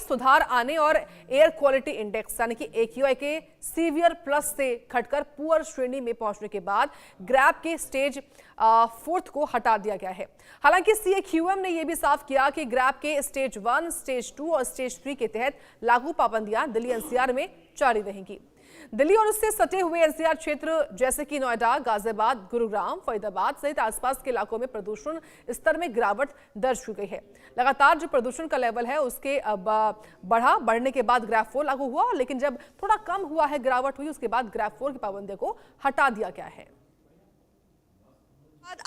सुधार आने और एयर क्वालिटी इंडेक्स यानी कि AQI के सीवियर प्लस से घटकर पुअर श्रेणी में पहुंचने के बाद ग्रैब के स्टेज 4 को हटा दिया गया है। हालांकि CAQM ने यह भी साफ किया कि ग्रैब के स्टेज 1, स्टेज 2 और स्टेज 3 के तहत लागू पाबंदियां दिल्ली NCR में जारी रहेंगी। दिल्ली और उससे सटे हुए NCR क्षेत्र जैसे कि नोएडा, गाजियाबाद, गुरुग्राम, फरीदाबाद सहित आसपास के इलाकों में प्रदूषण स्तर में गिरावट दर्ज की गई है। लगातार जो प्रदूषण का लेवल है उसके बढ़ने के बाद ग्रैब 4 लागू हुआ, लेकिन जब थोड़ा कम हुआ है, गिरावट हुई, उसके बाद ग्रैब 4 की पाबंदी को हटा दिया गया है।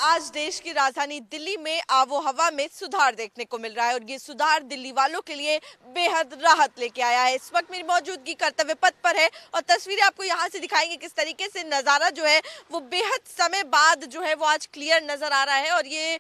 आज देश की राजधानी दिल्ली में आबो हवा में सुधार देखने को मिल रहा है और ये सुधार दिल्ली वालों के लिए बेहद राहत लेके आया है। इस वक्त मेरी मौजूदगी कर्तव्य पथ पर है और तस्वीरें आपको यहाँ से दिखाएंगे किस तरीके से नज़ारा जो है वो बेहद समय बाद जो है वो आज क्लियर नजर आ रहा है। और ये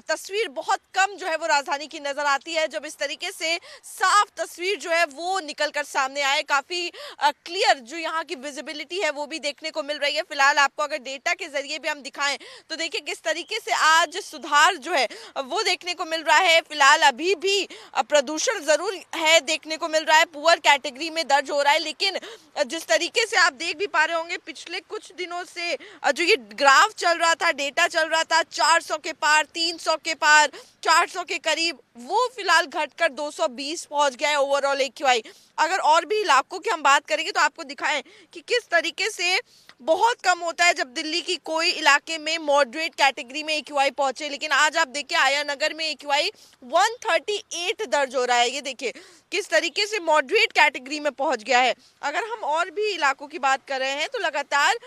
तस्वीर बहुत कम जो है वो राजधानी की नजर आती है जब इस तरीके से साफ तस्वीर जो है वो निकल कर सामने आए। काफी क्लियर जो यहाँ की विजिबिलिटी है वो भी देखने को मिल रही है। फिलहाल आपको अगर डेटा के जरिए भी हम दिखाएं तो देखिए किस तरीके से आज सुधार जो है वो देखने को मिल रहा है। फिलहाल अभी भी प्रदूषण जरूर है देखने को मिल रहा है, पुअर कैटेगरी में दर्ज हो रहा है, लेकिन जिस तरीके से आप देख भी पा रहे होंगे पिछले कुछ दिनों से जो ये ग्राफ चल रहा था, डेटा चल रहा था 400 के पार, 300 के पार, 400 के करीब, वो फिलहाल घटकर 220 पहुंच गया है ओवरऑल AQI। अगर और भी इलाकों की हम बात करेंगे तो आपको दिखाएं कि किस तरीके से बहुत कम होता है जब दिल्ली की कोई इलाके में मॉडरेट कैटेगरी में AQI पहुंचे, लेकिन आज आप देखिए आया नगर में AQI 138 दर्ज हो रहा है। ये देखिए किस तरीके से मॉडरेट कैटेगरी में पहुंच गया है। अगर हम और भी इलाकों की बात कर रहे हैं तो लगातार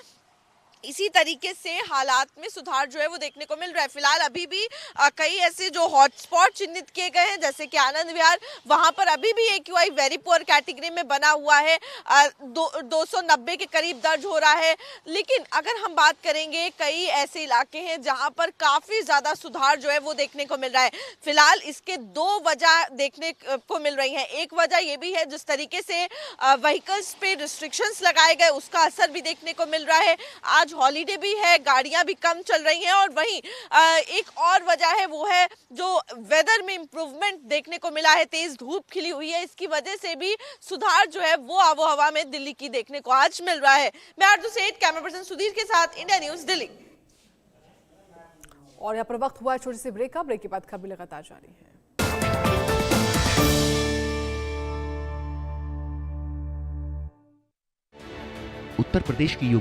इसी तरीके से हालात में सुधार जो है वो देखने को मिल रहा है। फिलहाल अभी भी कई ऐसे जो हॉटस्पॉट चिन्हित किए गए हैं जैसे कि आनंद विहार, वहां पर अभी भी AQI वेरी पुअर कैटेगरी में बना हुआ है, 290 के करीब दर्ज हो रहा है। लेकिन अगर हम बात करेंगे कई ऐसे इलाके हैं जहां पर काफी ज्यादा सुधार जो है वो देखने को मिल रहा है। फिलहाल इसके दो वजह देखने को मिल रही है। एक वजह ये भी है जिस तरीके से व्हीकल्स पे रिस्ट्रिक्शंस लगाए गए उसका असर भी देखने को मिल रहा है। आज हॉलीडे भी है, गाड़ियां भी कम चल रही हैं और वहीं एक और वजह है वो है जो वेदर में इंप्रूवमेंट देखने को मिला है, तेज धूप खिली हुई है, इसकी वजह से भी सुधार जो है वो आबो हवा में दिल्ली की देखने को आज मिल रहा है। मैं आरजू सेठ, कैमरा पर्सन सुधीर के साथ, इंडिया न्यूज दिल्ली। और यहाँ पर वक्त हुआ है छोटी सी ब्रेक का। ब्रेक के बाद खबर लगातार जारी है। उत्तर प्रदेश की